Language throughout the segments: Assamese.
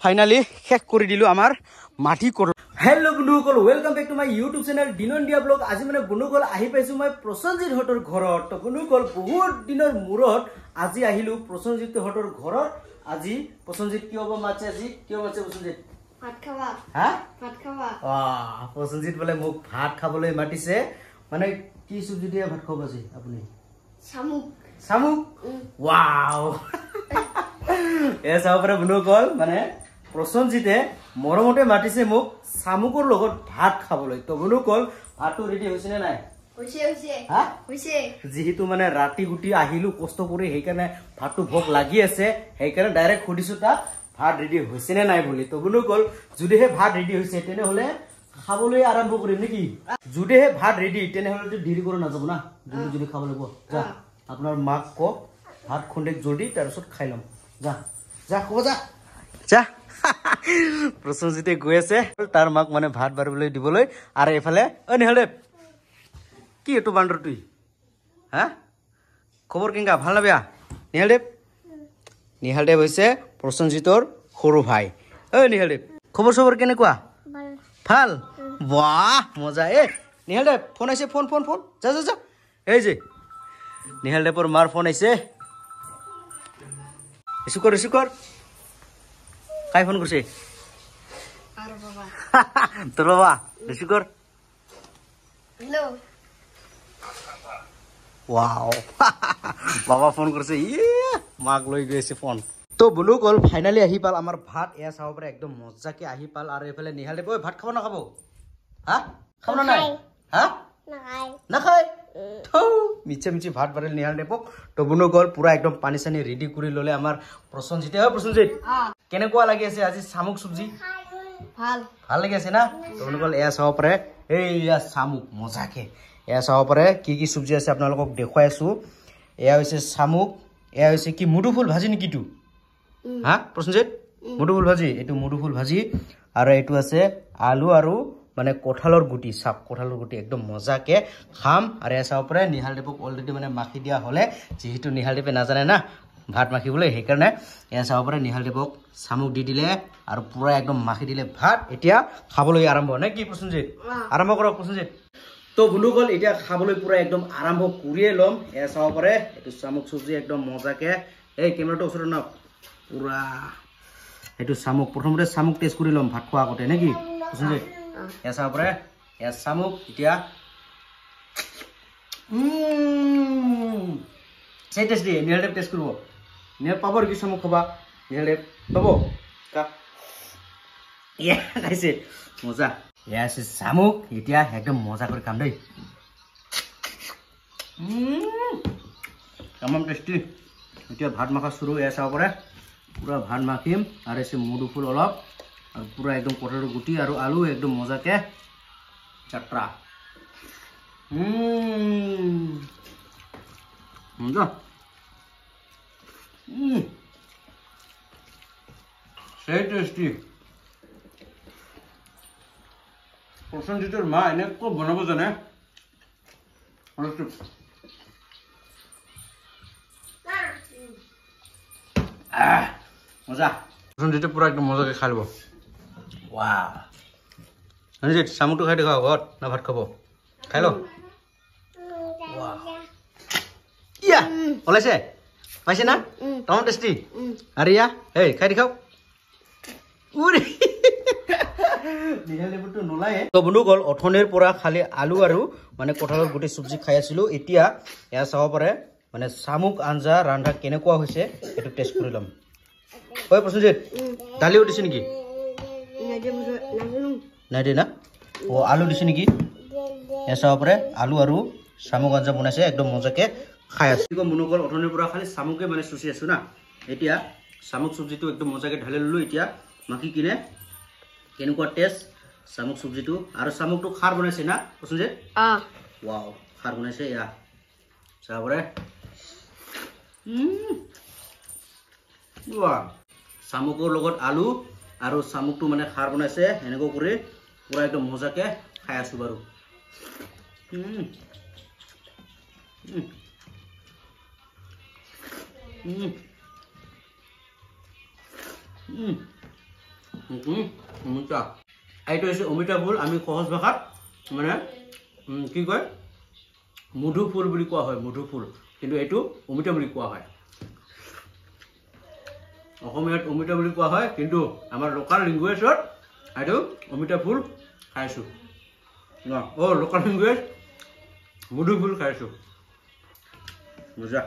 ফাইনালি শেষ কৰি দিলো আমাৰ মাটি কৰ হেল্ল বন্ধুসকল welcome back to my YouTube channel দিনন দিয়া ব্লগ আজি মানে বন্ধুসকল আহি পাইছো মই প্ৰসঞ্জিত হতৰ ঘৰত তো বন্ধুসকল বহুত দিনৰ মূৰত আজি আহিলো প্ৰসঞ্জিত হতৰ ঘৰত আজি প্ৰসঞ্জিত কিয় হ'ব মাছে আজি কিয় মাছে প্ৰসঞ্জিত ভাত খাবা হা ভাত খাবা প্ৰসঞ্জিত বলে মোক ভাত খাবলৈ মাতিছে মানে কি চব্জি দিয়া ভাত খাব আজি আপুনি শামুক শামুক ওয়াও এসা উপরে বন্ধুসকল মানে প্ৰসঞ্জিতে মৰমতে মাতিছে মোক শামুকৰ লগত ভাত খাবলৈ তো বন্ধুসকল ভাতটো ৰেডি হৈছে নে নাই হৈছে যেহেতু মানে ৰাতি গুটি আহিলো কষ্ট কৰি সেইকাৰণে ভাতটো ভোক লাগি আছে সেইকাৰণে ডাইৰেক্ট সুধিছো তাক ভাত ৰেডি হৈছে নে নাই বুলি তো বন্ধুসকল যদিহে ভাত ৰেডি হৈছে তেনেহলে খাবলৈ আৰম্ভ কৰিম নেকি যদিহে ভাত ৰেডি তেনেহলে দেৰি কৰি নাযাব না যদি খাবলৈ হ'ব যা আপোনাৰ মাক ক ভাত খুন্দে জলদি তাৰপিছত খাই লম যা যা কব যা যা প্ৰসঞ্জিতে গৈ আছে তাৰ মাক মানে ভাত বাঢ়িবলৈ দিবলৈ আৰু এফালে নিহালদেৱ কি এইটো বান্দৰ তুই হা খবৰ কেনেকা ভাল না বেয়া নিহালদেৱ হৈছে প্ৰসঞ্জিতৰ সৰু ভাই নিহালদেৱ খবৰ চবৰ কেনেকুৱা ভাল বাহ মজা নিহালদেৱ ফোন আহিছে ফোন ফোন ফোন যা যা যা এই যে নিহালদেৱৰ মাৰ ফোন আহিছে ৰিচিভ কৰ কাই ফোন কৰিছে তোৰ বাবা ৰিচিভ কৰ হেল্ল ওয়াও বাবা ফোন কৰিছে মাক লৈ গৈছে ফোন তো বন্ধুসকল ফাইনালি আহি পাল আমাৰ ভাত এয়া চাব পাৰে একদম মজাকে আহি পাল আৰু এইফালে নিহালদেৱ ভাত খাব নাখাব হা খাব না নাই হা নাখায় মিছি ভাত বাঢ়িল নিহালদেৱক তো বন্ধুসকল পুৰা একদম পানী চানী ৰেডি কৰি ললে আমাৰ প্ৰসঞ্জিতে প্ৰসঞ্জিত কেনেকুৱা লাগি আছে আজি শামুক চব্জি ভাল লাগি আছে না তো বন্ধুসকল এয়া চাব পাৰে এইয়া শামুক মজাকে এয়া চাব পাৰে কি কি চব্জি আছে আপোনালোকক দেখুৱাই আছো এয়া হৈছে শামুক এয়া হৈছে কি মুদুফুল ভাজি নেকি তো হা প্ৰসঞ্জিত মুদুফুল ভাজি এইটো মুদুফুল ভাজি আৰু এইটো আছে আলু আৰু মানে কঁঠালৰ গুটি সাপ কঁঠালৰ গুটি একদম মজাকে খাম আৰু এয়া চাব পাৰে নিহালদেৱক অলৰেডি মানে মাখি দিয়া হলে যেহেতু নিহালদেৱে নাজানে না ভাত মাখিবলৈ সেইকাৰণে এয়া চাব পাৰে নিহালদেৱক শামুক দি দিলে আৰু পুৰা একদম মাখি দিলে ভাত এতিয়া খাবলৈ আৰম্ভ নে কি প্ৰসঞ্জিত আৰম্ভ কৰক প্ৰসঞ্জিত তো বন্ধুসকল এতিয়া খাবলৈ পুৰা একদম আৰম্ভ কৰিয়ে ল'ম এয়া চাব পাৰে এইটো শামুক চব্জি একদম মজাকে এই কেমেৰাটো ওচৰত ন পুৰা এইটো শামুক প্ৰথমতে শামুক টেষ্ট কৰি ল'ম ভাত খোৱা আগতে নে কি প্ৰসঞ্জিত এয়া চাব পাৰে এয়া শামুক এতিয়া সেই টেষ্ট দিয়ে নিহালদেৱ টেষ্ট কৰিব নিহাল পাব কি শামুক খাবা নিহালদেৱ পাব খাইছে মজা এয়া আছে শামুক এতিয়া একদম মজা কৰি খাম দেই তামাম টেষ্টি এতিয়া ভাত মাখা চুৰু এয়া চাব পাৰে পুৰা ভাত মাখিম আৰু আছে মুদুফুল অলপ আৰু পুৰা একদম কঁঠালৰ গুটি আৰু আলু একদম মজাকে চাট্ৰা মজা সেই টেষ্টি প্ৰসঞ্জিতৰ মা এনেকৈ বনাব জানে মজা প্ৰসঞ্জিতে পুৰা একদম মজাকে খাই ল'ব wow নিজিত শামুকটো খাই দেখা ঘৰত না ভাত খাব খাই ল ইয়া ওলাইছে পাইছে না তামাম টেষ্টি আৰু ইয়া এই খাই দেখাও নিহালদেৱটো নোলায়ে তো বন্ধুসকল অথনিৰ পৰা খালি আলু আৰু মানে কঁঠালৰ গুটি চব্জি খাই আছিলো এতিয়া এয়া চাব পাৰে মানে শামুক আঞ্জা ৰান্ধা কেনেকুৱা হৈছে এইটো টেষ্ট কৰি ল'ম ঐ প্ৰসঞ্জিত দালিও দিছে নেকি নাই দে না আলু দিছে নেকি এয়া চাব পাৰে আলু আৰু শামুক আঞ্জা বনাইছে একদম মজাকে খাই আছো বন্ধুসকল অথনিৰ পৰা খালি শামুকে মানে চুচি আছো না এতিয়া শামুক চব্জিটো একদম মজাকে ঢালি ললো এতিয়া মাখি কিনে কেনেকুৱা টেষ্ট শামুক চব্জিটো আৰু শামুকটো খাৰ বনাইছে না প্ৰসঞ্জিত ৱাও খাৰ বনাইছে এয়া চাব পাৰে শামুকৰ লগত আলু আৰু শামুকটো মানে খাৰ বনাইছে এনেকৈ কৰি পুৰা একদম মজাকে খাই আছো বাৰু অমিতা এইটো হৈছে অমিতা ফুল আমি সহজ ভাষাত মানে কি কয় মধু ফুল বুলি কোৱা হয় মধু ফুল কিন্তু এইটো অমিতা বুলি কোৱা হয় অসমীয়াত অমিতা বুলি কোৱা হয় কিন্তু আমাৰ লোকাল ল্যাঙ্গুৱেজত এইটো অমিতা ফুল খাইছো না ও লোকাল ল্যাঙ্গুৱেজ মধু ফুল খাইছো মজা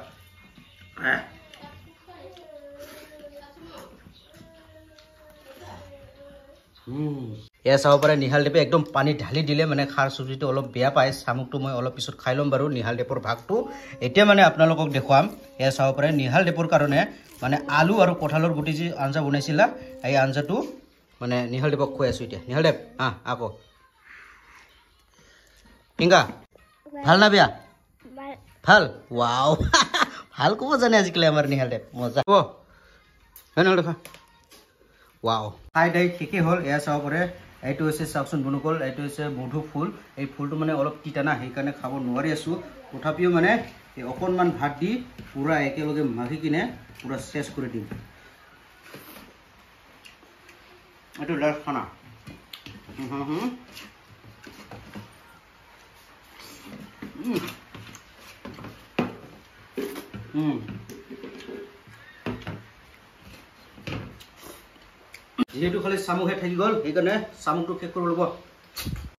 এয়া চাব পাৰে নিহালদেৱে একদম পানী ঢালি দিলে মানে খাৰ চব্জিটো অলপ বেয়া পায় শামুকটো মই অলপ পিছত খাই ল'ম বাৰু নিহালদেৱৰ ভাগটো এতিয়া মানে আপোনালোকক দেখুৱাম এয়া চাব পাৰে নিহালদেৱৰ কাৰণে মানে আলু আৰু কঁঠালৰ গুটি যি আঞ্জা বনাইছিলা এই আঞ্জাটো মানে নিহালদেৱক খুৱাই আছো এতিয়া নিহালদেৱ আকৌ পিংকা ভাল না বেয়া ভাল ৱাও ভাল ক'ব জানে আজিকালি আমাৰ নিহালদেৱ মজা ক'ব নিহালদেৱ ৱাও খাই দাই ঠিকেই হ'ল এয়া চাব পাৰে এইটো হৈছে চাওকচোন বনুকল এইটো হৈছে মধু ফুল এই ফুলটো মানে অলপ তিতা না সেইকাৰণে খাব নোৱাৰি আছো তথাপিও মানে অকণমান ভাত দি পুৰা একেলগে মাখি কিনে পুৰা চেছ কৰি দিম এইটো লাষ্ট খানা যেহেতু খালি শামুকহে থাকি গ'ল সেইকাৰণে শামুকটো শেষ কৰি ল'ব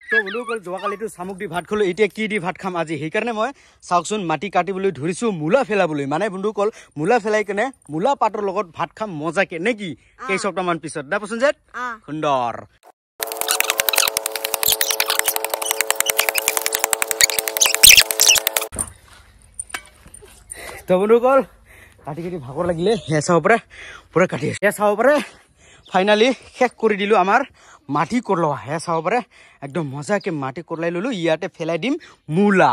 তো বন্ধুসকল যোৱাকালিতো শামুক দি ভাত খালোঁ এতিয়া কি দি ভাত খাম আজি সেইকাৰণে মই চাওকচোন মাটি কাটিবলৈ ধৰিছোঁ মূলা ফেলাবলৈ মানে বন্ধুসকল মূলা ফেলাই কেনে মূলা পাতৰ লগত ভাত খাম মজাকে নে কি কেইসপ্তাহমান পিছত দা পচন্দ জেদ সুন্দৰ তো বন্ধুসকল কাটি কাটি ভাগৰ লাগিলে সেয়া চাব পাৰে পুৰা কাটি আছে সেয়া চাব পাৰে ফাইনালি শেষ কৰি দিলোঁ আমাৰ মাটি কৰলোৱা সেয়া চাব পাৰে একদম মজাকে মাটি কৰলাই ল'লোঁ ইয়াতে ফেলাই দিম মূলা